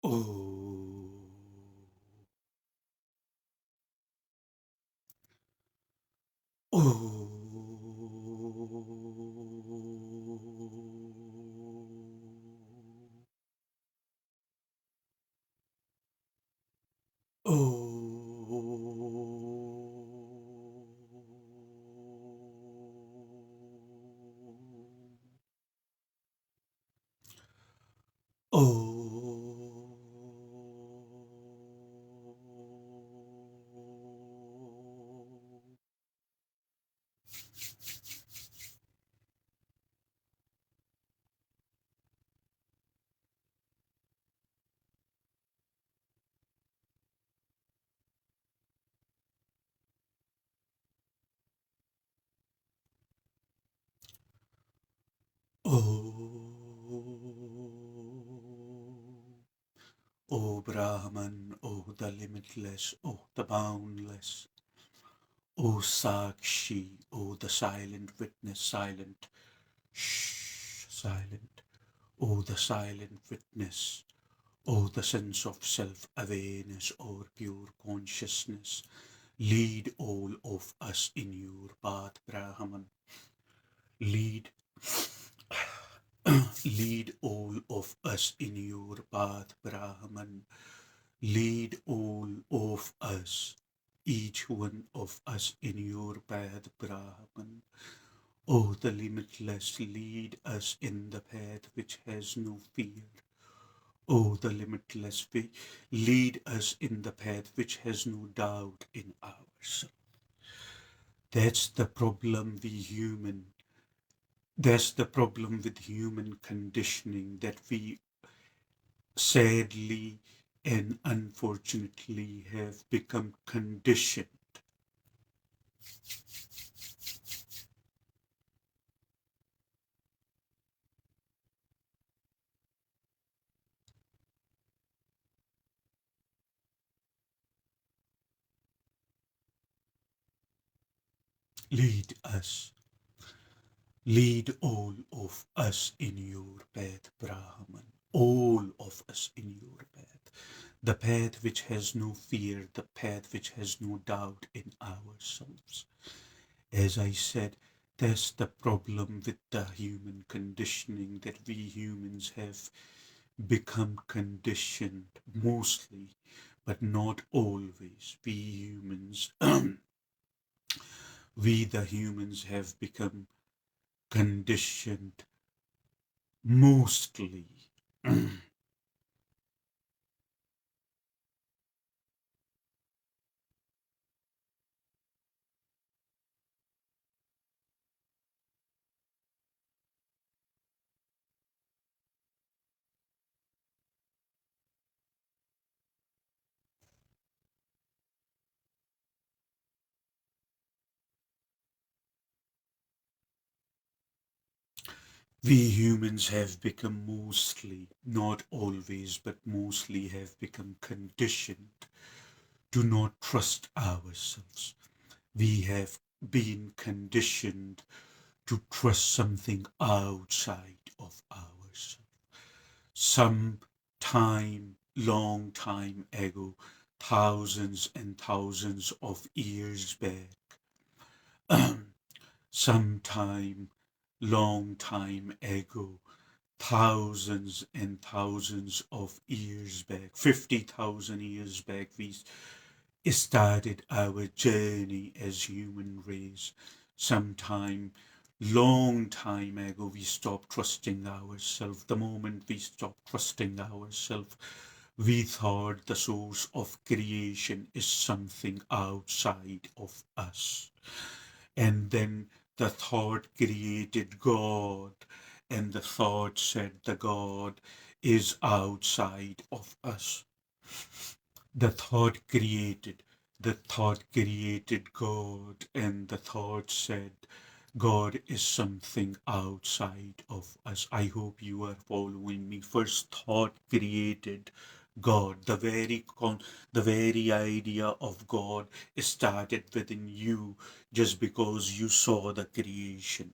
Oh, oh, oh, O Brahman, O the limitless, O the boundless, O Sakshi, O the silent witness, silent, shh, silent, O the silent witness, O the sense of self-awareness or pure consciousness, lead all of us in your path, Brahman. Lead, lead all of us in your path, Brahman. Lead all of us, each one of us in your path, Brahman. O the limitless, lead us in the path which has no fear. O the limitless, lead us in the path which has no doubt in ourselves. That's the problem that's the problem with human conditioning, that we sadly and unfortunately have become conditioned. Lead us, lead all of us in your path, Brahman, all of us in your path. The path which has no fear, the path which has no doubt in ourselves. As I said, that's the problem with the human conditioning, that we humans have become conditioned mostly, but not always. We the humans have become conditioned mostly. We humans have become mostly, not always, but mostly have become conditioned to not trust ourselves. We have been conditioned to trust something outside of ourselves. Some time, long time ago, thousands and thousands of years back, sometime, long time ago, thousands and thousands of years back, 50,000 years back, we started our journey as human race. Sometime, long time ago, we stopped trusting ourselves. The moment we stopped trusting ourselves, we thought the source of creation is something outside of us. And then the thought created God, and the thought said the God is outside of us. The thought created God, and the thought said God is something outside of us. I hope you are following me. First thought created God. The very idea of God started within you just because you saw the creation.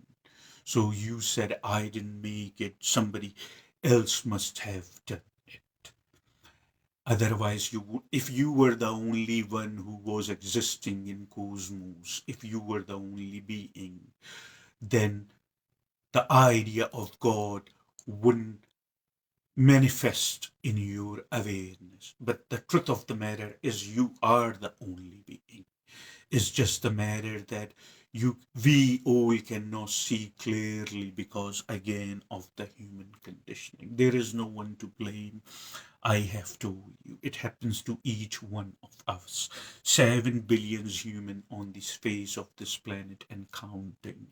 So you said, I didn't make it, somebody else must have done it. Otherwise, if you were the only one who was existing in cosmos, if you were the only being, then the idea of God wouldn't manifest in your awareness. But the truth of the matter is you are the only being. It's just a matter that we all cannot see clearly because again of the human conditioning. There is no one to blame. I have told you, it happens to each one of us. 7 billion human on this face of this planet and counting.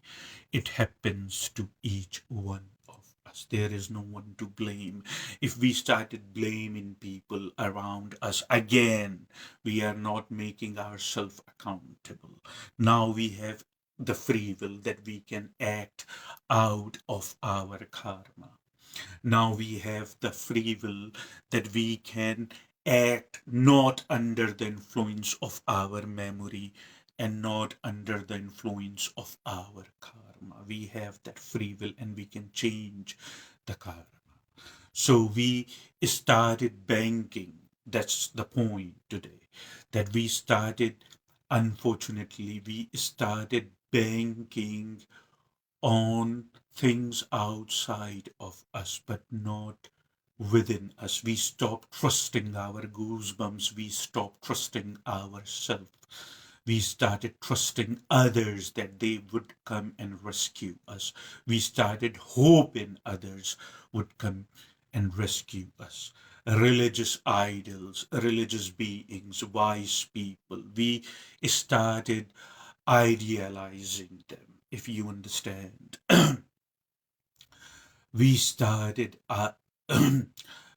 It happens to each one of us. There is no one to blame. If we started blaming people around us again, we are not making ourselves accountable. Now we have the free will that we can act out of our karma. Now we have the free will that we can act not under the influence of our memory and not under the influence of our karma. We have that free will and we can change the karma. So we started banking. That's the point today. That we started, unfortunately, we started banking on things outside of us, but not within us. We stop trusting our goosebumps. We stop trusting ourselves. We started trusting others that they would come and rescue us. We started hoping others would come and rescue us. Religious idols, religious beings, wise people. We started idealizing them, if you understand. we started uh,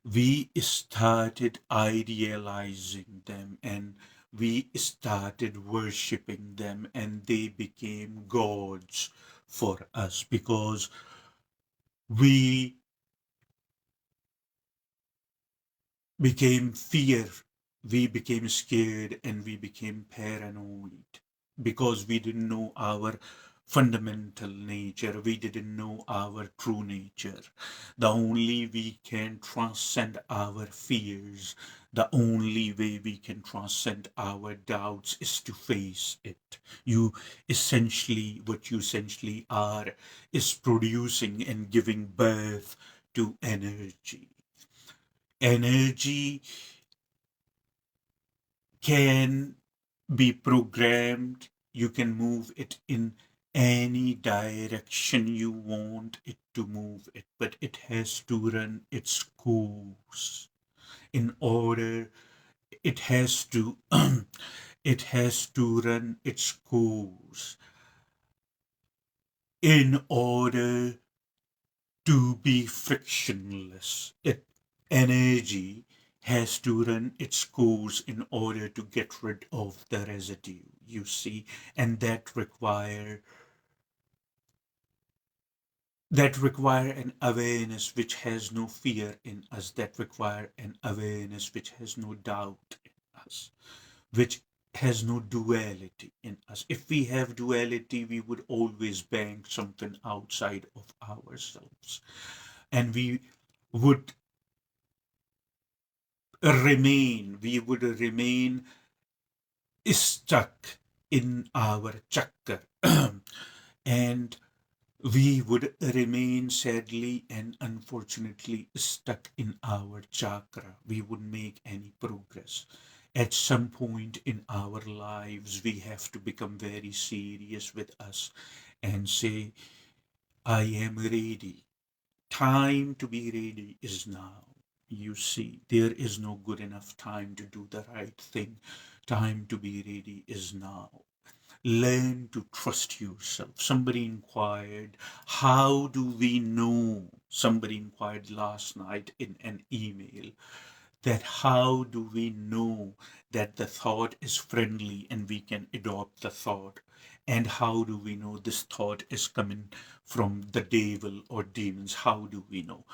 we started idealizing them and we started worshiping them and they became gods for us because we became fear, we became scared, and we became paranoid because we didn't know our fundamental nature, we didn't know our true nature. The only we can transcend our fears, the only way we can transcend our doubts is to face it. What you essentially are is producing and giving birth to energy. Energy can be programmed. You can move it in any direction you want it to move it, but it has to run its course. In order, it has to, it has to run its course in order to be frictionless. Energy has to run its course in order to get rid of the residue, you see, and that require an awareness which has no fear in us, that require an awareness which has no doubt in us, which has no duality in us. If we have duality, we would always bank something outside of ourselves, and would we would remain stuck in our chakra and we would remain sadly and unfortunately stuck in our chakra. We wouldn't make any progress. At some point in our lives, we have to become very serious with us and say, I am ready. Time to be ready is now. You see, there is no good enough time to do the right thing. Time to be ready is now. Learn to trust yourself. Somebody inquired, how do we know? Somebody inquired last night in an email that how do we know that the thought is friendly and we can adopt the thought? And how do we know this thought is coming from the devil or demons? How do we know?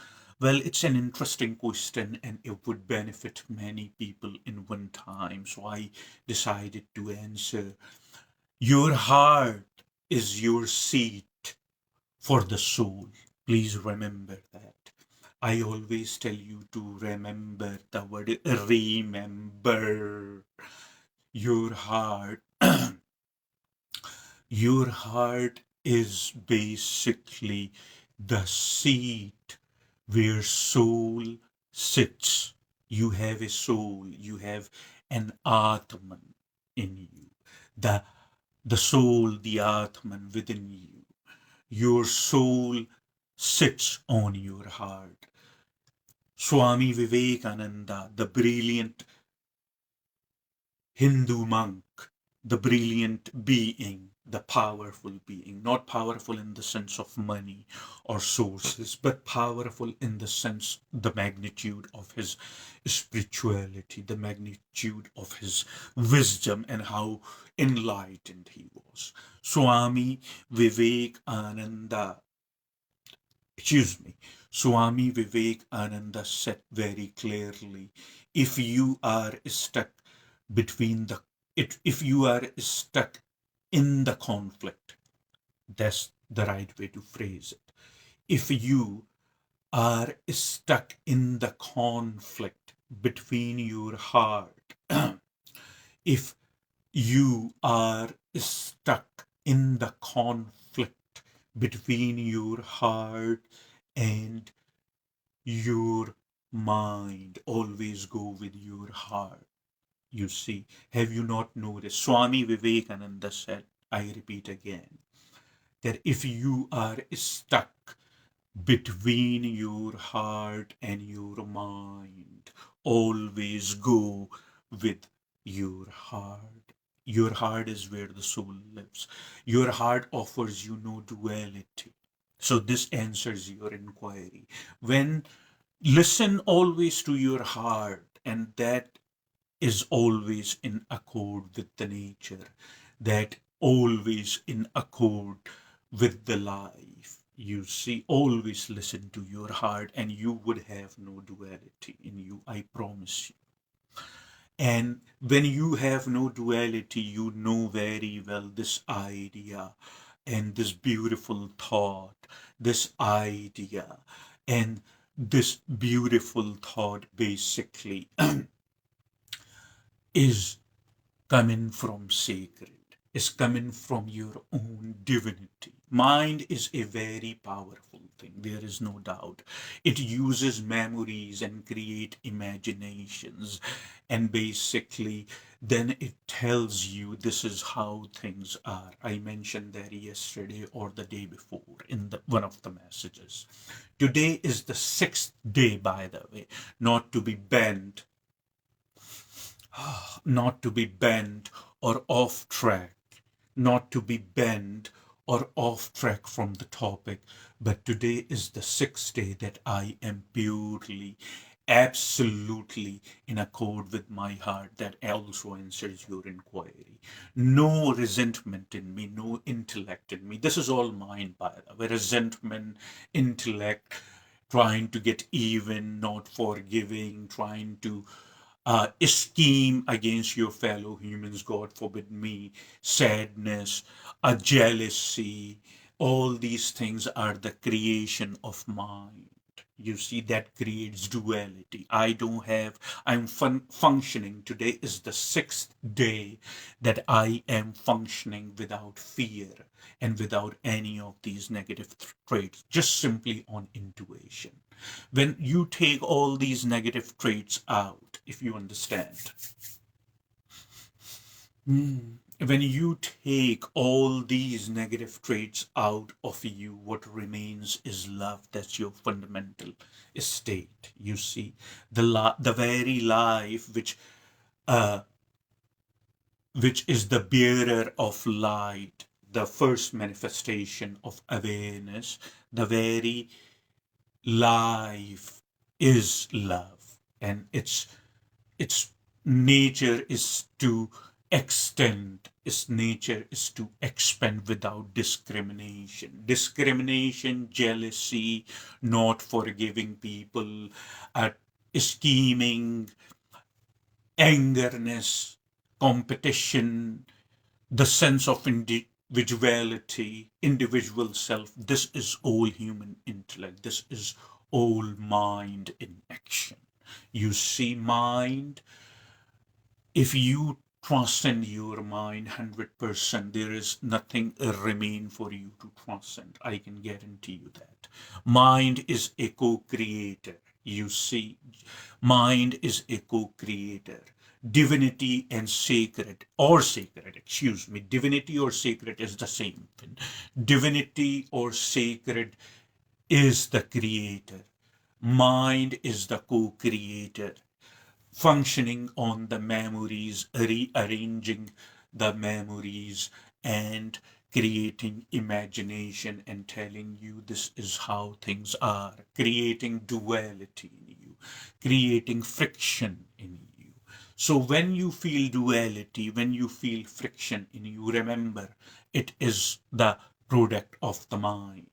Well, it's an interesting question and it would benefit many people in one time. So I decided to answer. Your heart is your seat for the soul. Please remember that. I always tell you to remember the word remember. Your heart, your heart is basically the seat where soul sits. You have a soul, you have an Atman in you. The, the soul, the Atman within you. Your soul sits on your heart. Swami Vivekananda, the brilliant Hindu monk, the brilliant being, the powerful being, not powerful in the sense of money or sources, but powerful in the sense, the magnitude of his spirituality, the magnitude of his wisdom, and how enlightened he was. Swami Vivekananda, excuse me, Swami Vivekananda said very clearly, if you are stuck between the if you are stuck in the conflict, that's the right way to phrase it. If you are stuck in the conflict between your heart, if you are stuck in the conflict between your heart and your mind, always go with your heart. You see, have you not noticed? Swami Vivekananda said, I repeat again, that if you are stuck between your heart and your mind, always go with your heart. Your heart is where the soul lives. Your heart offers you no duality. So this answers your inquiry. When listen always to your heart, and that is always in accord with the nature, that always in accord with the life. You see, always listen to your heart, and you would have no duality in you, I promise you. And when you have no duality, you know very well this idea and this beautiful thought, this idea and this beautiful thought basically is coming from sacred, is coming from your own divinity. Mind is a very powerful thing, there is no doubt. It uses memories and create imaginations, and basically then it tells you this is how things are. I mentioned that yesterday or the day before in one of the messages. Today is the 6th day, by the way, not to be bent, not to be bent or off track, not to be bent or off track from the topic. But today is the 6th day that I am purely, absolutely in accord with my heart. That also answers your inquiry. No resentment in me, no intellect in me. This is all mine, by the way. Resentment, intellect, trying to get even, not forgiving, trying to scheme against your fellow humans, God forbid me, sadness, a jealousy, all these things are the creation of mind. You see, that creates duality. I'm functioning. Today is the 6th day that I am functioning without fear and without any of these negative traits, just simply on intuition. When you take all these negative traits out, if you understand, when you take all these negative traits out of you, what remains is love. That's your fundamental state. You see, the very life uh, which is the bearer of light, the first manifestation of awareness, the very life is love, and its nature is to extend, its nature is to expand without discrimination, jealousy, not forgiving people, uh, scheming, angerness, competition, the sense of individuality, individual self. This is all human intellect. This is all mind in action. You see, mind, if you transcend your mind 100%, there is nothing remain for you to transcend. I can guarantee you that. Mind is a co-creator. You see, mind is a co-creator. Divinity and sacred, or sacred, excuse me, divinity or sacred is the same thing. Divinity or sacred is the creator. Mind is the co-creator, functioning on the memories, rearranging the memories, and creating imagination and telling you this is how things are, creating duality in you, creating friction in you. So when you feel duality, when you feel friction in you, remember it is the product of the mind.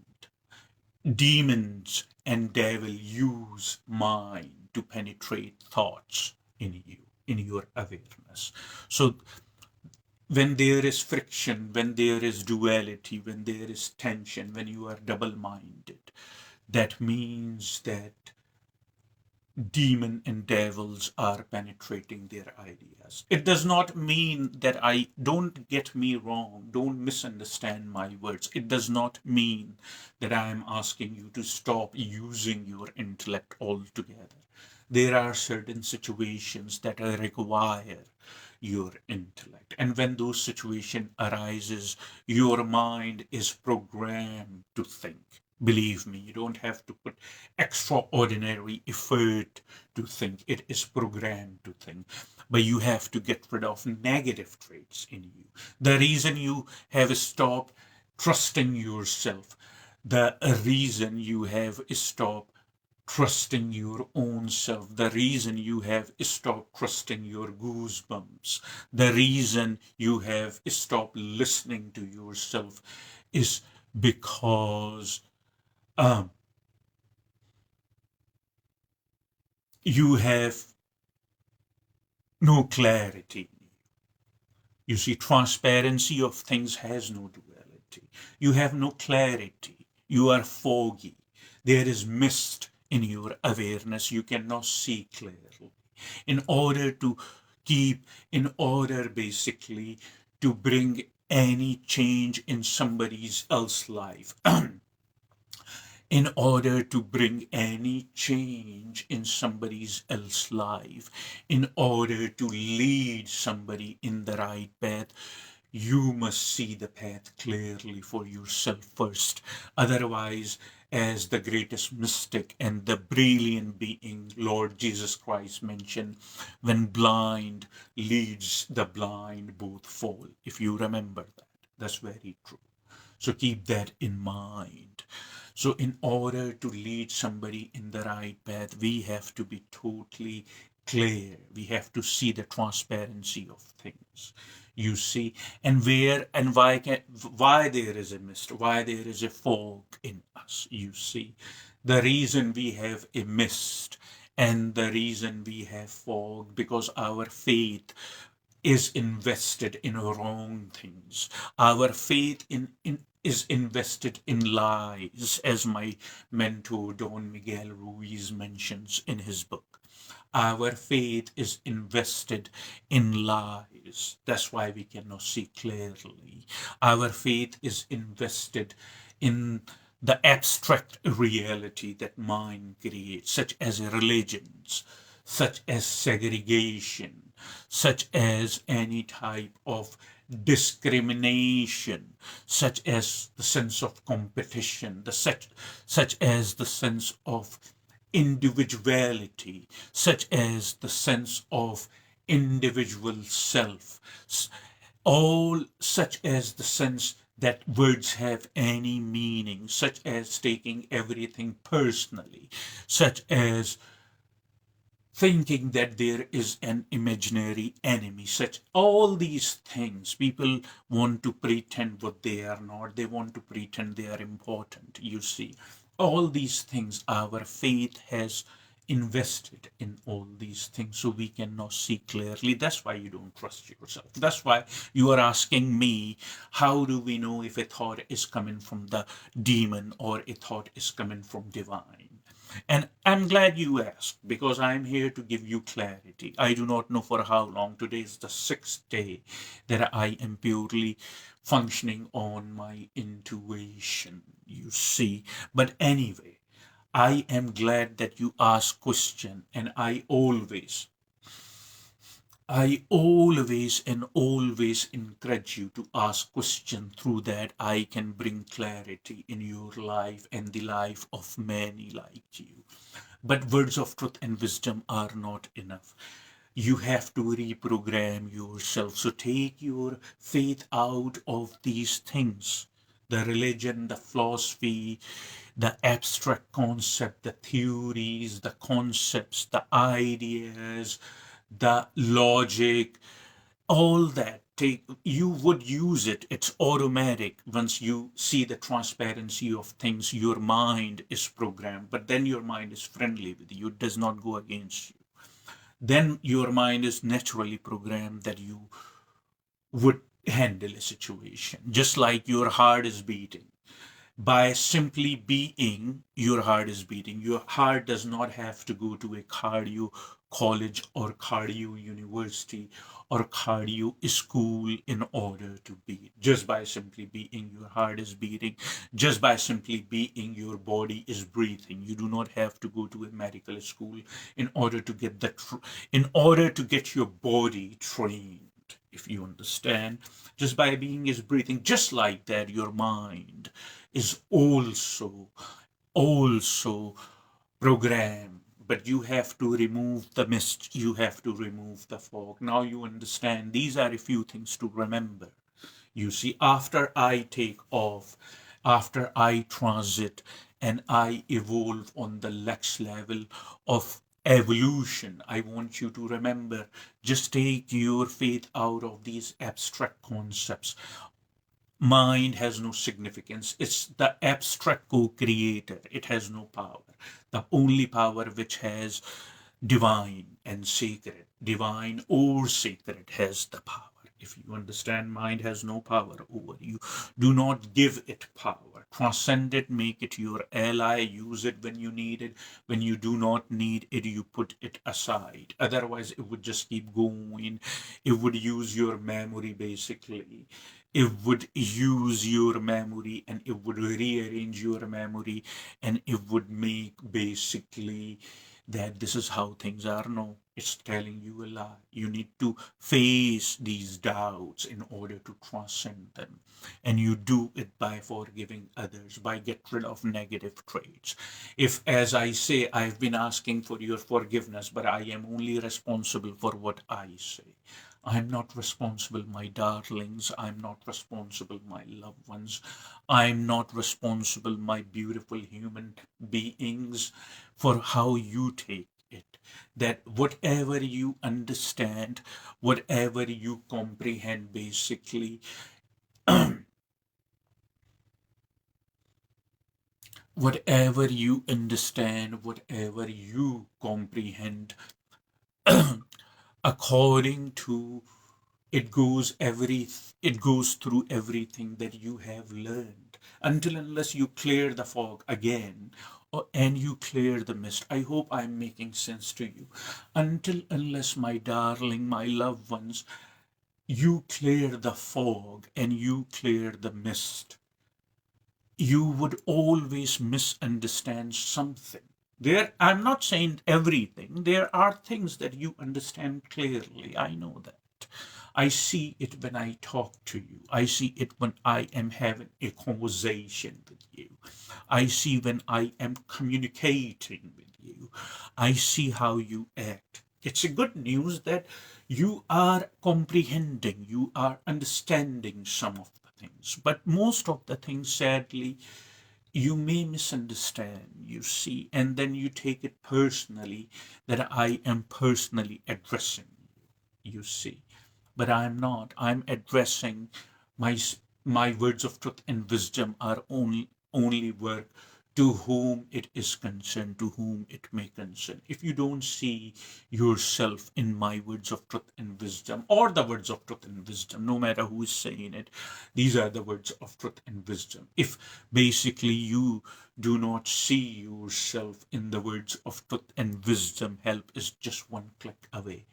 Demons and devil use mind to penetrate thoughts in you, in your awareness. So when there is friction, when there is duality, when there is tension, when you are double-minded, that means that demon and devils are penetrating their ideas. It does not mean that don't get me wrong, don't misunderstand my words. It does not mean that I am asking you to stop using your intellect altogether. There are certain situations that require your intellect. And when those situation arises, your mind is programmed to think. Believe me, you don't have to put extraordinary effort to think. It is programmed to think. But you have to get rid of negative traits in you. The reason you have stopped trusting yourself, the reason you have stopped trusting your own self, the reason you have stopped trusting your goosebumps, the reason you have stopped listening to yourself is because you have no clarity. You see, transparency of things has no duality. You have no clarity. You are foggy. There is mist in your awareness. You cannot see clearly. In order to in order basically to bring any change in somebody's else life, in order to bring any change in somebody else's life, in order to lead somebody in the right path, you must see the path clearly for yourself first. Otherwise, as the greatest mystic and the brilliant being, Lord Jesus Christ mentioned, when blind leads the blind, both fall. If you remember that, that's very true. So keep that in mind. So in order to lead somebody in the right path, we have to be totally clear. We have to see the transparency of things. You see, and where and why there is a mist, why there is a fog in us. You see, the reason we have a mist and the reason we have fog, because our faith is invested in wrong things. Our faith is invested in lies, as my mentor Don Miguel Ruiz mentions in his book. Our faith is invested in lies. That's why we cannot see clearly. Our faith is invested in the abstract reality that mind creates, such as religions, such as segregation, such as any type of discrimination, such as the sense of competition, such as the sense of individuality, such as the sense of individual self, all such as the sense that words have any meaning, such as taking everything personally, such as thinking that there is an imaginary enemy. Such all these things, people want to pretend what they are not. They want to pretend they are important. You see, all these things, our faith has invested in all these things, so we cannot see clearly. That's why you don't trust yourself. That's why you are asking me, how do we know if a thought is coming from the demon or a thought is coming from divine? And I'm glad you asked because I'm here to give you clarity. I do not know for how long. Today is the sixth day that I am purely functioning on my intuition, you see. But anyway, I am glad that you asked question, and I always and always encourage you to ask question. Through that I can bring clarity in your life and the life of many like you. But words of truth and wisdom are not enough. You have to reprogram yourself. So take your faith out of these things, the religion, the philosophy, the abstract concept, the theories, the concepts, the ideas, the logic, all that. Take, you would use it, it's automatic. Once you see the transparency of things, your mind is programmed, but then your mind is friendly with you, it does not go against you. Then your mind is naturally programmed that you would handle a situation, just like your heart is beating. By simply being, your heart is beating. Your heart does not have to go to a cardio college or cardio university or cardio school in order to beat. Just by simply being, your heart is beating. Just by simply being, your body is breathing. You do not have to go to a medical school in order to get in order to get your body trained. If you understand, just by being is breathing. Just like that, your mind is also program. But you have to remove the mist, you have to remove the fog. Now you understand, these are a few things to remember. You see, after I take off, after I transit and I evolve on the next level of evolution, I want you to remember, just take your faith out of these abstract concepts. Mind has no significance. It's the abstract co-creator. It has no power. The only power which has divine and sacred, divine or sacred, has the power. If you understand, mind has no power over you. Do not give it power. Transcend it, make it your ally, use it when you need it. When you do not need it, you put it aside. Otherwise, it would just keep going. It would use your memory basically. It would use your memory and it would rearrange your memory and it would make basically that this is how things are. No, it's telling you a lie. You need to face these doubts in order to transcend them. And you do it by forgiving others, by get rid of negative traits. If, as I say, I've been asking for your forgiveness, but I am only responsible for what I say. I'm not responsible, my darlings. I'm not responsible, my loved ones. I'm not responsible, my beautiful human beings, for how you take it. That whatever you understand, whatever you comprehend, basically, whatever you understand, whatever you comprehend, according to it goes through everything that you have learned, until unless you clear the fog again, and you clear the mist. I hope I'm making sense to you. Until unless, my darling, my loved ones, you clear the fog and you clear the mist, you would always misunderstand something. There, I'm not saying everything. There are things that you understand clearly. I know that. I see it when I talk to you. I see it when I am having a conversation with you. I see when I am communicating with you. I see how you act. It's a good news that you are comprehending, you are understanding some of the things. But most of the things, sadly, you may misunderstand, you see, and then you take it personally that I am personally addressing you, you see. But I'm not. I'm addressing my my words of truth and wisdom are only work to whom it is concerned, to whom it may concern. If you don't see yourself in my words of truth and wisdom, or the words of truth and wisdom, no matter who is saying it, these are the words of truth and wisdom. If basically you do not see yourself in the words of truth and wisdom, help is just one click away.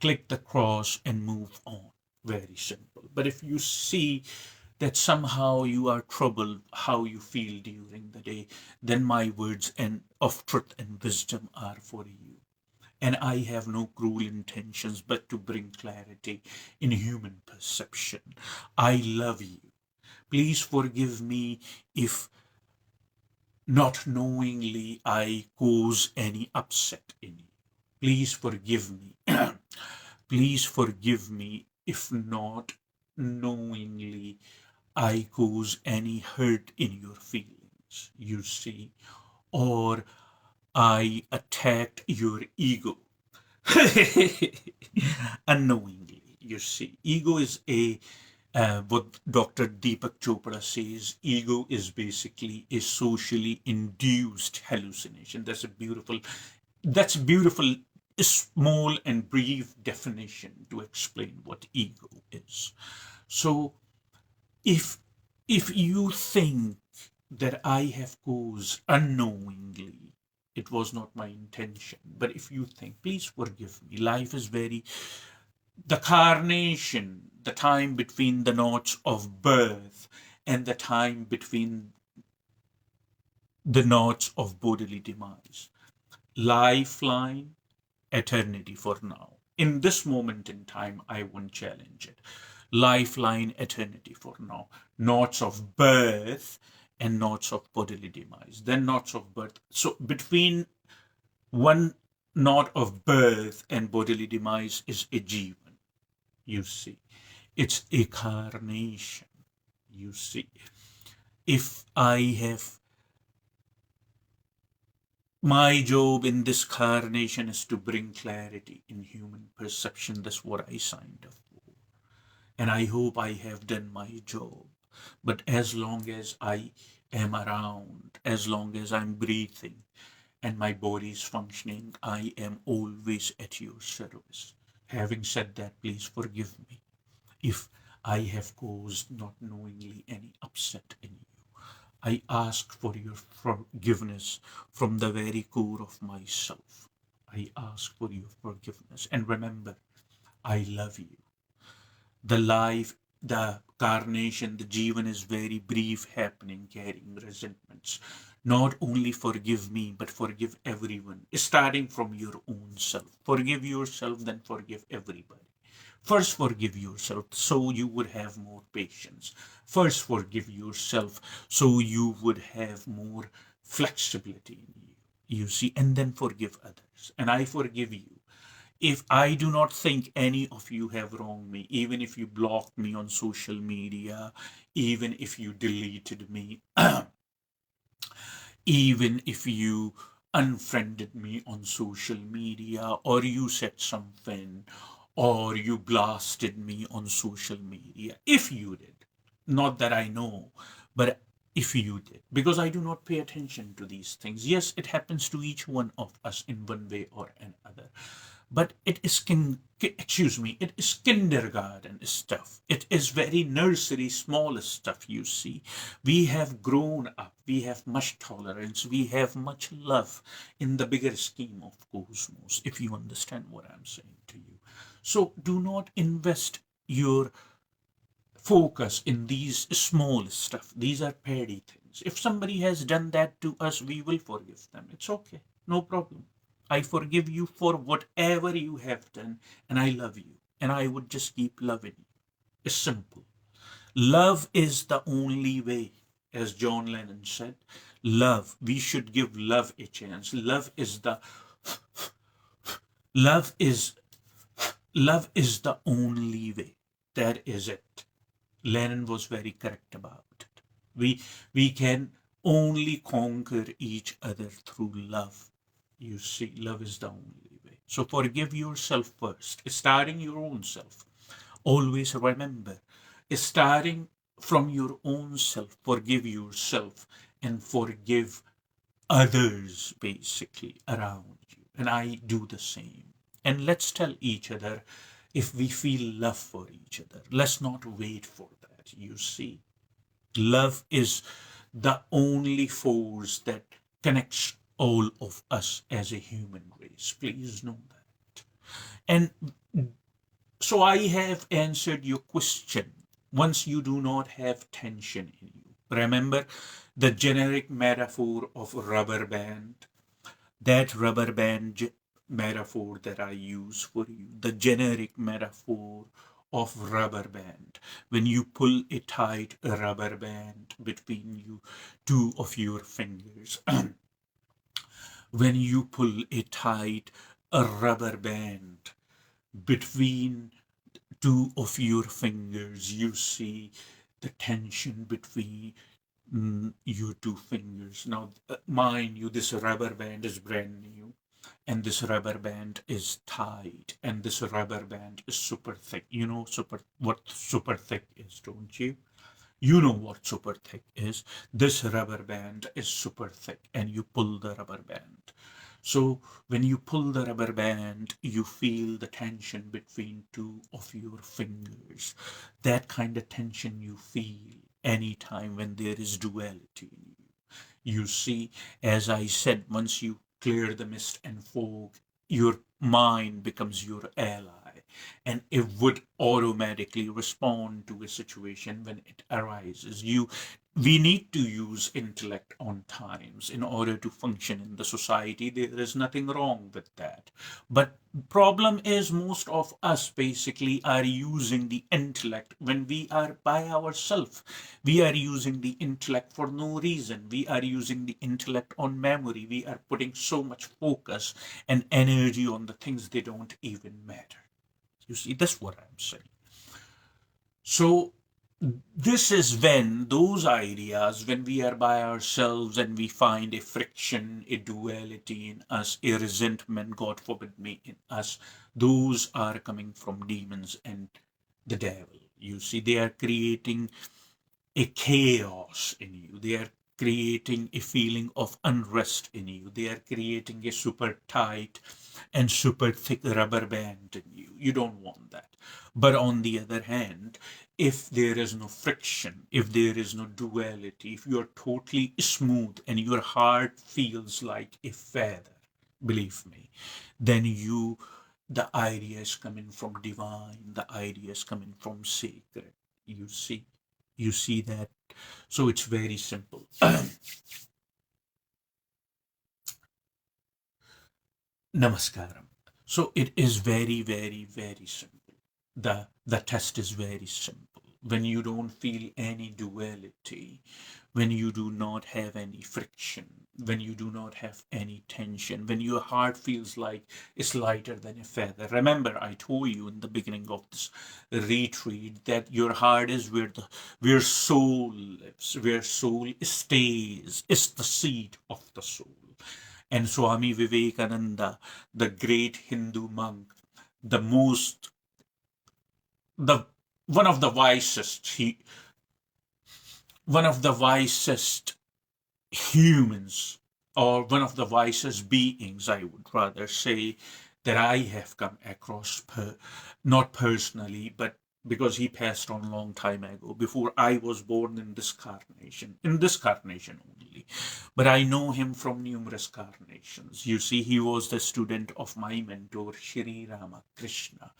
Click the cross and move on. Very simple. But if you see that somehow you are troubled how you feel during the day, then my words and of truth and wisdom are for you. And I have no cruel intentions but to bring clarity in human perception. I love you. Please forgive me if not knowingly I cause any upset in you. Please forgive me. Please forgive me if not knowingly I cause any hurt in your feelings, you see, or I attacked your ego unknowingly, you see. Ego is what Dr. Deepak Chopra says, ego is basically a socially induced hallucination. That's a beautiful, small and brief definition to explain what ego is. So if if you think that I have caused unknowingly, it was not my intention. But if you think, please forgive me. Life is very the carnation, the time between the knots of birth and the time between the knots of bodily demise. Lifeline, eternity for now. In this moment in time, I won't challenge it. Lifeline, eternity for now. Knots of birth and knots of bodily demise. Then knots of birth. So between one knot of birth and bodily demise is a jivan, you see. It's a carnation, you see. If I have my job in this carnation is to bring clarity in human perception. That's what I signed up for. And I hope I have done my job. But as long as I am around, as long as I'm breathing and my body is functioning, I am always at your service. Having said that, please forgive me if I have caused not knowingly any upset in you. I ask for your forgiveness from the very core of myself. I ask for your forgiveness. And remember, I love you. The life, the carnation, the jivan is very brief happening, carrying resentments. Not only forgive me, but forgive everyone, starting from your own self. Forgive yourself, then forgive everybody. First, forgive yourself so you would have more patience. First, forgive yourself so you would have more flexibility in you. You see, and then forgive others. And I forgive you. If I do not think any of you have wronged me, even if you blocked me on social media, even if you deleted me, even if you unfriended me on social media, or you said something, or you blasted me on social media, if you did, not that I know, but if you did, because I do not pay attention to these things. Yes, it happens to each one of us in one way or another, but it is it is kindergarten stuff. It is very nursery small stuff, you see. We have grown up, we have much tolerance, we have much love in the bigger scheme of cosmos, if you understand what I'm saying to you. So do not invest your focus in these small stuff. These are petty things. If somebody has done that to us, we will forgive them. It's okay, no problem. I forgive you for whatever you have done, and I love you, and I would just keep loving you. It's simple. Love is the only way, as John Lennon said. Love. We should give love a chance. Love is love is the only way. That is it. Lennon was very correct about it. We can only conquer each other through love. You see, love is the only way. So forgive yourself first, starting your own self. Always remember, starting from your own self, forgive yourself and forgive others basically around you. And I do the same. And let's tell each other if we feel love for each other. Let's not wait for that. You see, love is the only force that connects all of us as a human race. Please know that. And so I have answered your question. Once you do not have tension in you, remember the generic metaphor of rubber band, that rubber band metaphor that I use for you, the generic metaphor of rubber band. When you pull a tight rubber band between you, two of your fingers, when you pull a tight rubber band between two of your fingers, you see the tension between your two fingers. Now, mind you, this rubber band is brand new, and this rubber band is tight, and this rubber band is super thick. You know what super thick is, don't you? You know what super thick is. This rubber band is super thick, and you pull the rubber band. So when you pull the rubber band, you feel the tension between two of your fingers. That kind of tension you feel anytime when there is duality in you. You see, as I said, once you clear the mist and fog, your mind becomes your ally, and it would automatically respond to a situation when it arises. We need to use intellect on times in order to function in the society. There is nothing wrong with that. But problem is most of us basically are using the intellect when we are by ourselves. We are using the intellect for no reason. We are using the intellect on memory. We are putting so much focus and energy on the things they don't even matter. You see, that's what I'm saying. So this is when those ideas, when we are by ourselves and we find a friction, a duality in us, a resentment, God forbid me, in us, those are coming from demons and the devil. You see, they are creating a chaos in you. They are creating a feeling of unrest in you. They are creating a super tight and super thick rubber band in you. You don't want that. But on the other hand, if there is no friction, if there is no duality, if you are totally smooth and your heart feels like a feather, believe me, then the idea is coming from divine, the idea is coming from sacred. You see, you see that. So it's very simple. Namaskaram. So it is very, very, very simple. The test is very simple. When you don't feel any duality, when you do not have any friction, when you do not have any tension, when your heart feels like it's lighter than a feather. Remember, I told you in the beginning of this retreat that your heart is where soul lives, where soul stays. It's the seat of the soul. And Swami Vivekananda, the great Hindu monk, the most, the one of the wisest, one of the wisest humans, or one of the wisest beings, I would rather say, that I have come across, not personally, but because he passed on a long time ago, before I was born in this carnation only. But I know him from numerous carnations. You see, he was the student of my mentor, Shri Ramakrishna.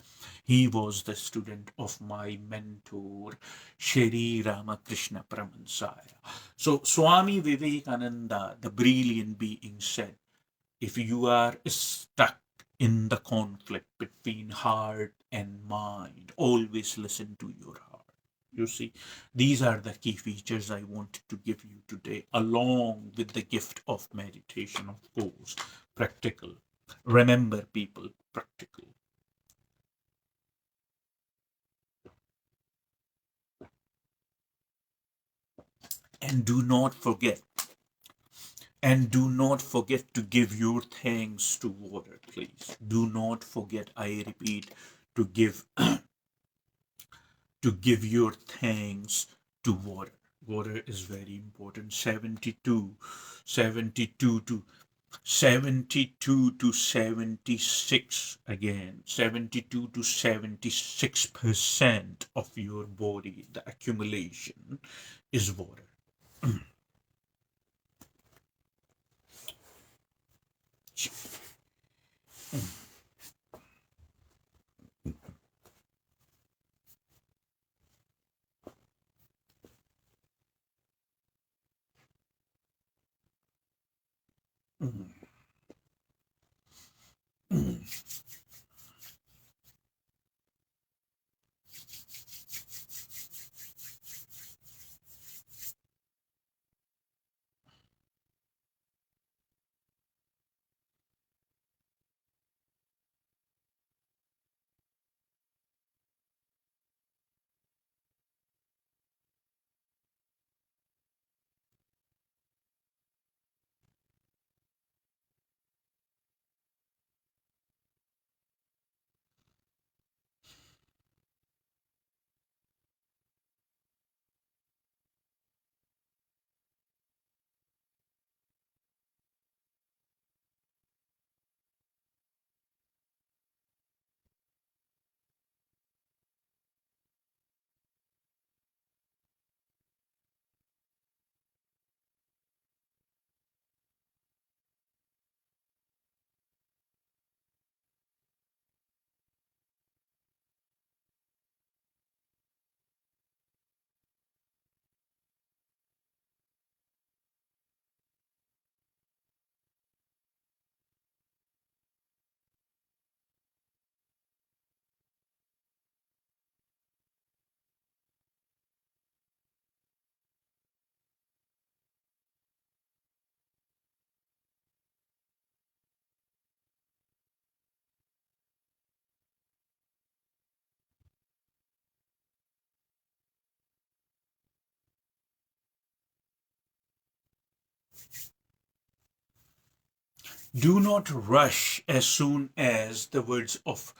He was the student of my mentor, Shri Ramakrishna Paramansaya. So Swami Vivekananda, the brilliant being, said, if you are stuck in the conflict between heart and mind, always listen to your heart. You see, these are the key features I wanted to give you today, along with the gift of meditation, of course, practical. Remember, people, practical. And do not forget, and do not forget to give your thanks to water, please. Do not forget, I repeat, to give your thanks to water. Water is very important. 72 to 72 to 76 again. 72 to 76% of your body, the accumulation is water. Do not rush as soon as the words of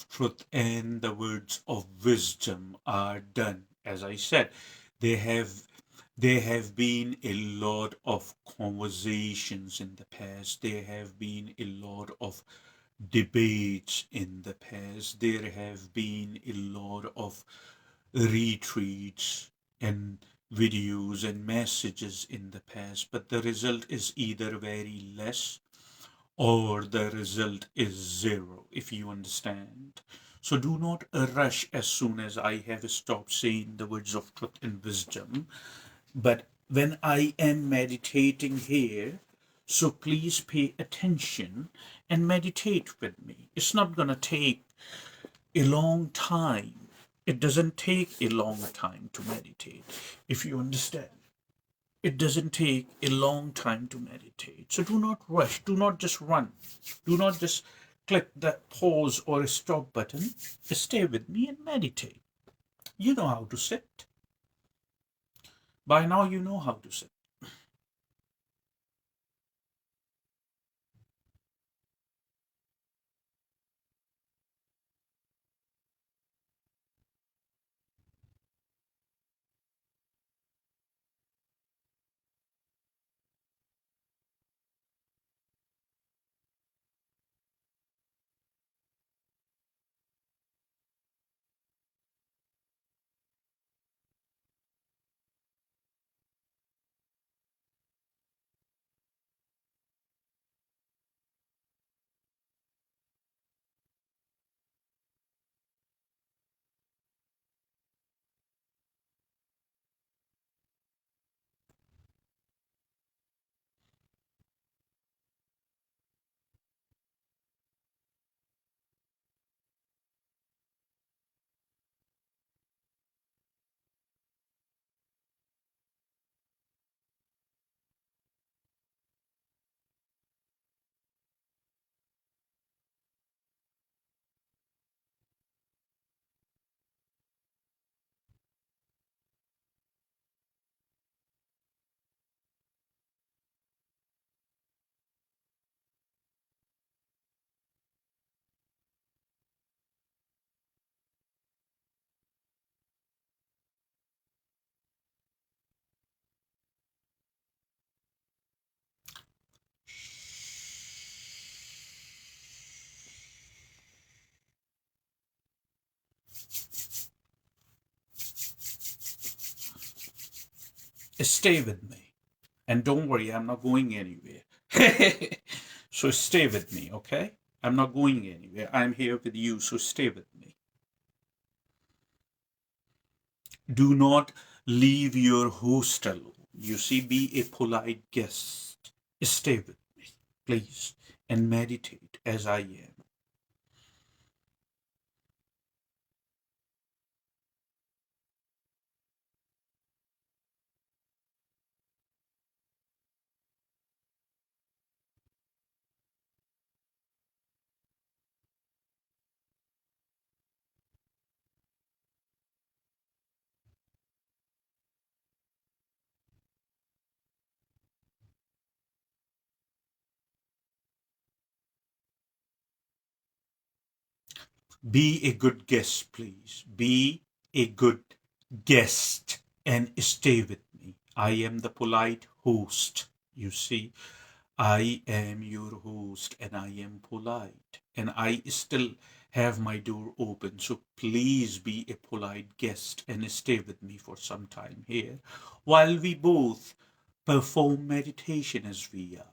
truth and the words of wisdom are done. As I said, there have there have been a lot of conversations in the past. There have been a lot of debates in the past. There have been a lot of retweets and videos and messages in the past, but the result is either very less or the result is zero, if you understand. So do not rush as soon as I have stopped saying the words of truth and wisdom. But when I am meditating here, so please pay attention and meditate with me. It's not going to take a long time. It doesn't take a long time to meditate, if you understand. It doesn't take a long time to meditate. So do not rush. Do not just run. Do not just click that pause or stop button. Stay with me and meditate. You know how to sit. By now, you know how to sit. Stay with me. And don't worry, I'm not going anywhere. So stay with me, okay? I'm not going anywhere. I'm here with you, so stay with me. Do not leave your host alone. You see, be a polite guest. Stay with me, please, and meditate as I am. Be a good guest, please. Be a good guest and stay with me. I am the polite host. You see, I am your host and I am polite. And I still have my door open. So please be a polite guest and stay with me for some time here while we both perform meditation as we are.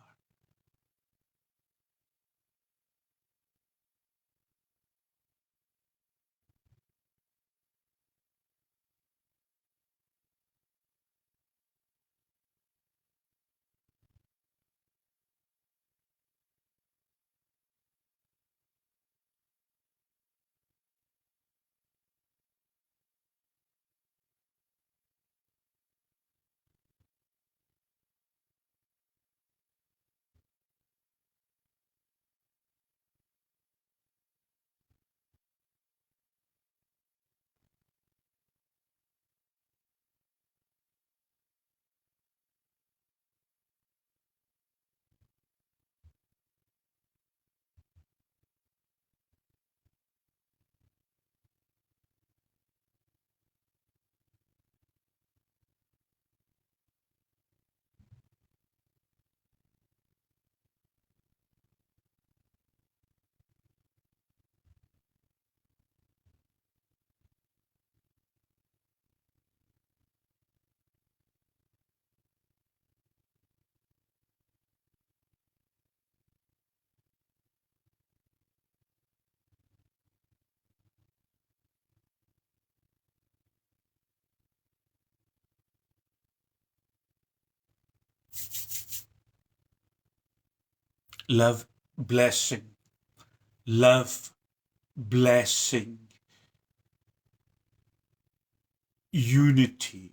Love, blessing, love, blessing, unity,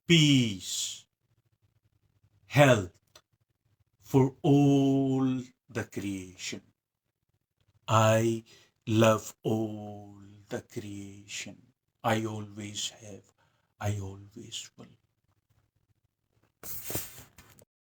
peace, health for all the creation. I love all the creation. I always have. I always will.